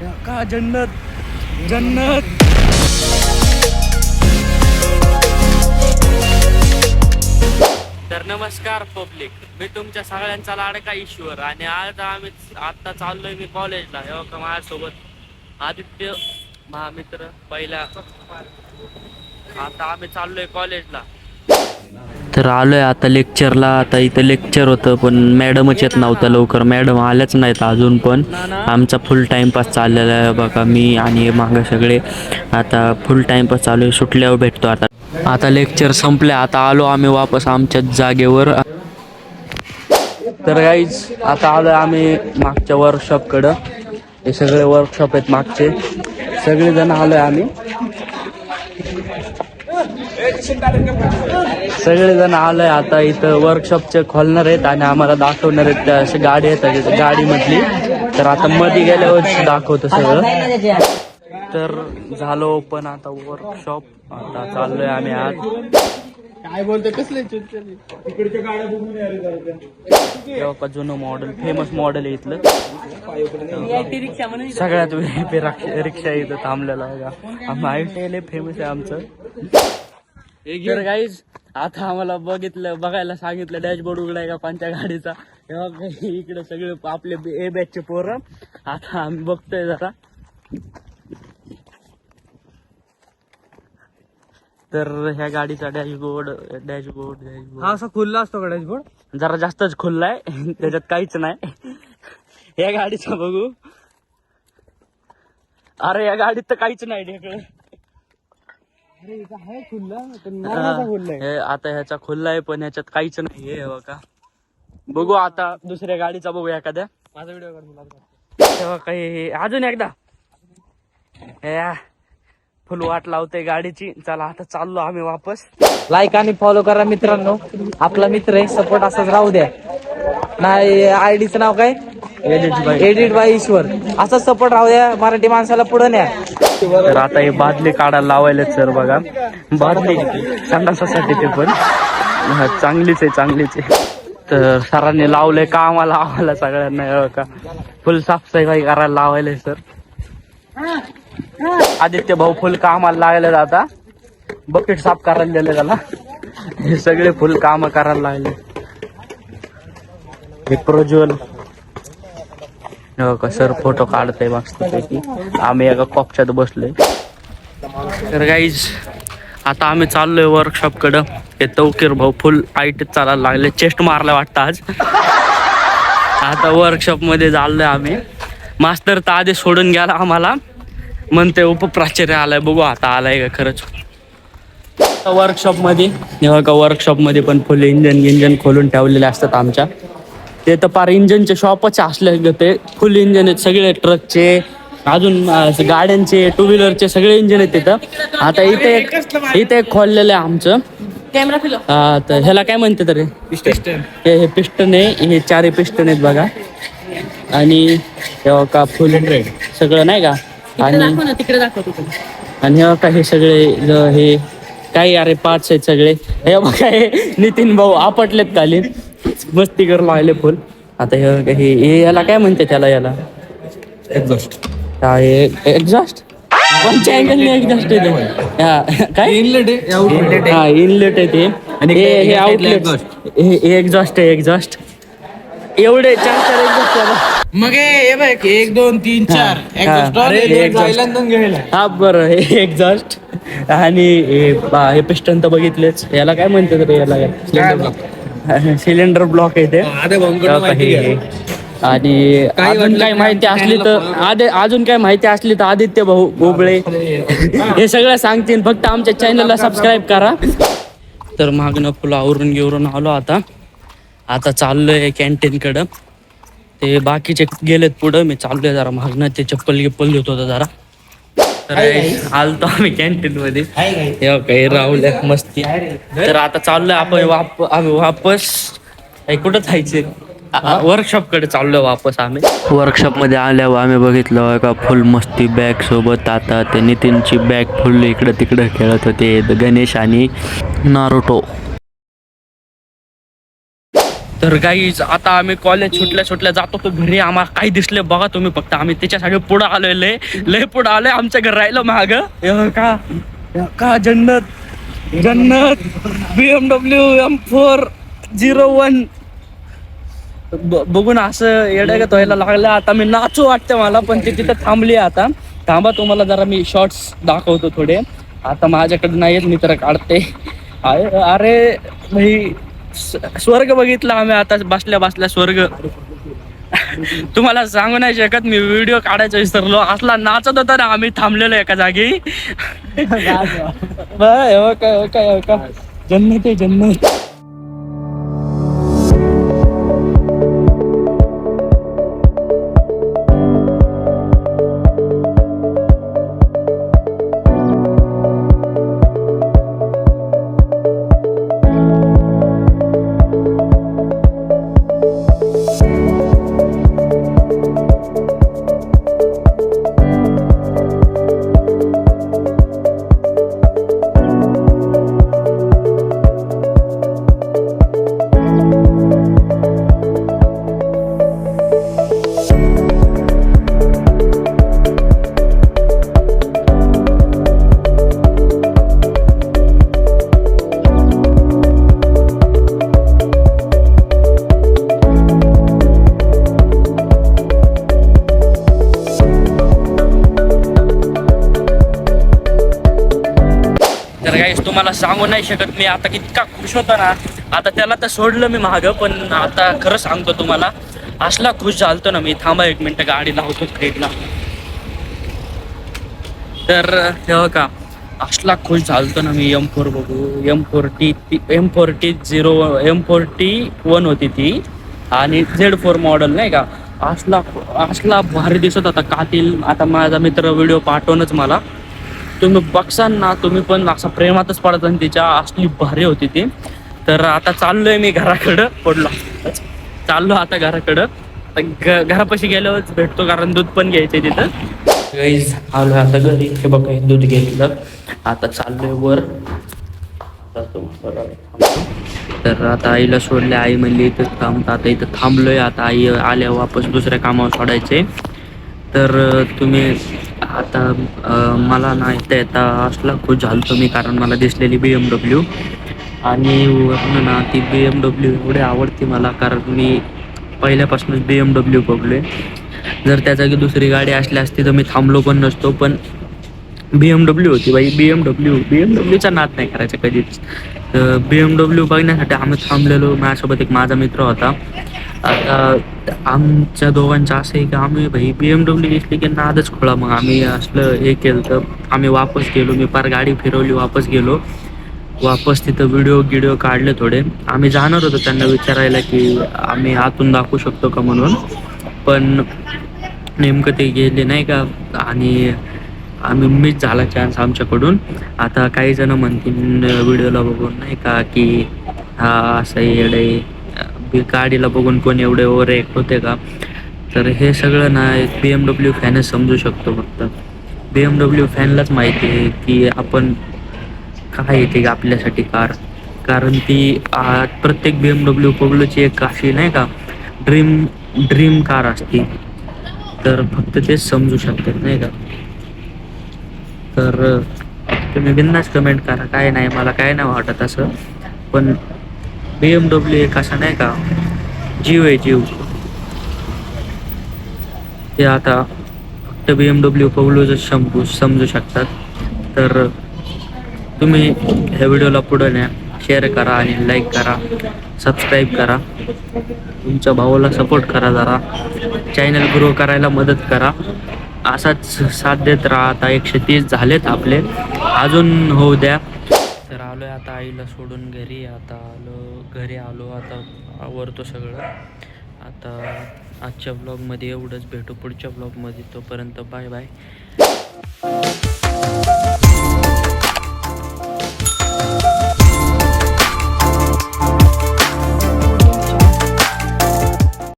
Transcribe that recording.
का जन्नत जन्नत. तर नमस्कार पब्लिक, मी तुमच्या सगळ्यांचा लाडका ईश्वर आणि आज आम्ही आता चाललोय मी कॉलेजला. हे का माझ्यासोबत आदित्य महामित्र पहिला. आता आम्ही चाललोय कॉलेजला. तर आलोय आता लेक्चरला. आता इथं लेक्चर होतं पण मॅडमच येत नव्हतं लवकर. मॅडम आल्याच नाहीत अजून पण. आमचा फुल टाइमपास चाललेला आहे बघा. मी आणि मागं सगळे आता फुल टाइमपास चालू आहे. सुटल्यावर भेटतो आता. आता लेक्चर संपले. आता आलो आम्ही वापस आमच्या जागेवर. तर गाईज आता आलोय आम्ही मागच्या वर्कशॉपकडं. हे सगळे वर्कशॉप आहेत मागचे. सगळेजण आलोय आम्ही. सगळेजण आलोय आता. इथं वर्कशॉपचे खोलणार आहेत आणि आम्हाला दाखवणार आहेत. त्या अशी गाडी आहेत गाडीमधली. तर आता मध्ये गेल्यावर दाखवतो सगळं. तर झालं ओपन आता वर्कशॉप. आता चाललोय आम्ही आज. काय बोलतोय कसले तिकडच्या गाड्या तेव्हा जुनं मॉडेल फेमस मॉडेल आहे इथलं. सगळ्यात रिक्षा इथं थांबलेला आहे. आयटीआय फेमस आहे आमचं. तर गाईज आता आम्हाला बघायला सांगितलं डॅशबोर्ड उघडाय का कोणत्या गाडीचा. तेव्हा इकडे सगळे आपले ए बॅचचे पोरं. आता आम्ही बघतोय जरा. तर ह्या गाडीचा डॅशबोर्ड हा असा खुल्ला असतो का डॅशबोर्ड? जरा जास्तच खुल्ला आहे. त्याच्यात काहीच नाही. या गाडीचा बघू. अरे या गाडीत तर काहीच नाही ढेकळ. आता ह्याचा खुल्ला आहे पण ह्याच्यात काहीच नाही. हे बघा बघू आता दुसऱ्या गाडीचा बघू एखाद्या. माझा व्हिडिओ तेव्हा काही अजून एकदा फुल वाट लावते गाडीची. चला आता चाललो आम्ही वापस. लाईक आणि फॉलो करा मित्रांनो. आपला मित्र आहे, सपोर्ट असाच राहू द्या. नाही आयडीचं नाव काय? एडिट बाय ईश्वर. असाच सपोर्ट राहू द्या. मराठी माणसाला पुढे न्या. तर आता हे बादली काढायला लावायला सर बघा. बादली संडासासाठी ते पण चांगलीच आहे. तर सरांनी लावलंय का आम्हाला सगळ्यांना का फुल साफसफाई करायला लावायला सर. आदित्य भाऊ फुल कामाला लागले. आता बकेट साफ करायला दिले त्याला. हे सगळे फुल काम करायला लागले. हे प्रज्वल सर फोटो काढतोय मस्त पैकी. आम्ही एका कॉपच्यात बसलोय. तर गाईज आता आम्ही चाललोय वर्कशॉप कडं. हे तवकीर भाऊ फुल आयटीत चालायला लागले. चेस्ट मारला वाटतं आज. आता वर्कशॉप मध्ये चाललोय आम्ही. मास्तर तर आधी सोडून गेला आम्हाला. म्हणते उपप्राचार्य आलाय. बघू आता आलाय का खरंच वर्कशॉप मध्ये. वर्कशॉप मध्ये पण फुल इंजन खोलून ठेवलेले असतात आमच्या. ते तर पार इंजनचे शॉपच असले. ते फुल इंजन आहेत सगळे. ट्रकचे अजून गाड्यांचे टू व्हीलरचे सगळे इंजन आहेत तिथं. आता इथे एक खोललेलं आहे आमचं. तर ह्याला काय म्हणते तरी हे पिस्टन आहे. हे चारही पिस्टन आहेत बघा. आणि तेव्हा का फुल सगळं नाही का. आणि हे सगळे हे काही अरे पार्ट्स आहेत सगळे. हे बघा हे नितीन भाऊ आपटलेत खाली. मस्ती करून लागले फुल. आता हे याला काय म्हणते याला एक्झॉस्ट. एक्झॉस्ट कोणत्या अँगलने एक्झॉस्ट आहे काय? इनलेट आहे ते. हे आउटलेट. हे एक्झॉस्ट आहे. एक्झॉस्ट एवढे 4 एक्झॉस्ट. मग हे बघ 1 2 3 4 हा बरं. हे एक्झॉस्ट आणि हे पिस्टन तर बघितलेच. याला काय म्हणते तर याला सिलेंडर ब्लॉक आहे ते. आणि अजून काय माहिती असली तर आदित्य भाऊ गोगळे हे सगळं सांगतील. फक्त आमच्या चॅनलला सबस्क्राईब करा. तर मागणं फुलं आवरून घेऊन आलो. आता चाललोय कॅन्टीन कडं. ते बाकीचे गेलेत पुढं. मी चाललोय जरा मागणं. ते चप्पल घेत होतं जरा. तर आलतो आम्ही कॅन्टीन मध्ये. काही राहुल मस्ती. तर आता चाललोय आम्ही वापस. कुठं जायचे? वर्कशॉप कडे चाललोय वापस आम्ही. वर्कशॉप मध्ये आल्यावर आम्ही बघितलं का फुल मस्ती बॅग सोबत. आता ते नितीनची बॅग फुल इकडं तिकडं खेळत होते गणेश आणि नारुतो. तर गाईज आता आम्ही कॉलेज सुटल्या जातो तो घरी. आम्हाला काही दिसले बघा तुम्ही फक्त. आम्ही त्याच्यासाठी पुढं आलोय, लय पुढं आलोय. आमच्या घर राहिलं महाग का जन्नत BMW M401 बघून असं येड्यागत व्हायला लागलं. आता मी नाचू वाटतं मला, पण ते तिथं थांबली. आता थांबा, तुम्हाला जरा मी शॉर्ट्स दाखवतो थोडे. आता माझ्याकडे नाही आहेत, मी तर काढते. अरे भाई स्वर्ग बघितला आम्ही आता बसल्या स्वर्ग. तुम्हाला सांगू नाही शकत, मी व्हिडिओ काढायचा विसरलो. असला नाचत होता ना आम्ही थांबलेलो एका जागी. काय जन्नत आहे जन्नत. तुम्हाला सांगू नाही शकत मी आता इतका खुश होतो ना. आता त्याला तर सोडलं मी मागं, पण आता खरं सांगतो तुम्हाला, असला खुश झालतो ना मी. थांबा 1 मिनिट, गाडी लावतो क्रेटला. तर तेव्हा का असला खुश झालतो ना मी. M4 बघू, M40 होती ती, आणि Z4 मॉडेल नाही का. असला भारी दिसत होता कातील. आता माझा मित्र व्हिडिओ पाठवूनच मला, तुम्ही बघसान ना तुम्ही पण असं प्रेमातच पडत. आणि तिच्या असली भारी होती ती. तर आता चाललोय मी घराकडं. चाललो आता घराकडं. घरापाशी गेल्यावरच भेटतो, कारण दूध पण घ्यायचंय तिथं. गाईज आलोय आता घरी. हे बघा दूध घेतलं. आता चाललोय वर. तर आता आईला सोडले. आई म्हणली इथं थांबता. आता इथं थांबलोय. आता आई आल्या वापस दुसऱ्या कामावर सोडायचे. तर तुम्ही आता मला ना येता असला खुश झालतो मी, कारण मला दिसलेली BMW. आणि वरून ना ती BMW एवढी आवडते मला, कारण मी पहिल्यापासूनच BMW बघलोय. जर त्या जागी दुसरी गाडी असली असती तर मी थांबलो पण नसतो. पण BMW होती बाई. BMWचा नाद नाही करायचा कधीच. तर BMW बघण्यासाठी आम्ही थांबलेलो. माझ्यासोबत एक माझा मित्र होता. आता आमच्या दोघांचं असं आहे की आम्ही भाई BMW घेतली की नादच खोळा. मग आम्ही असलं हे केलं तर आम्ही वापस गेलो. मी पार गाडी फिरवली, वापस गेलो. वापस तिथं व्हिडिओ काढले थोडे. आम्ही जाणार होतो त्यांना विचारायला की आम्ही आतून दाखवू शकतो का म्हणून, पण नेमकं ते गेले नाही का. आणि आम्ही मिस झाला चान्स आमच्याकडून. आता काही जण म्हणतील व्हिडिओला बघून नाही का की हा असं येडे, गाडीला बघून कोण एवढे ओव्हर ॲक्ट होते का. तर हे सगळं ना एक BMW फॅनच समजू शकतो. फक्त BMW फॅनलाच माहिती आहे की आपण काय येते आपल्यासाठी कार. कारण ती प्रत्येक BMW पब्लोची एक अशी नाही का ड्रीम कार असते. तर फक्त तेच समजू शकतात नाही का. तर तुम्ही बिंदास कमेंट करा, काय नाही, मला काय नाही वाटत असं. पण BMW एक असं नाही का जीव आहे, जीव. ते आता फक्त BMW पब्लोच समजू शकतात. तर तुम्ही ह्या व्हिडिओला पुढं न्या, शेअर करा आणि लाईक करा, सबस्क्राईब करा. तुमच्या भावाला सपोर्ट करा, जरा चॅनल ग्रो करायला मदत करा. असाच साथ देत राहा. आता 130 झालेत आपले, अजून होऊ द्या. तर आलोय आता आईला सोडून घरी. घरी आलो. आता आवरतो सगळं. आता आजच्या ब्लॉगमध्ये एवढंच. भेटू पुढच्या ब्लॉगमध्ये. तोपर्यंत बाय बाय.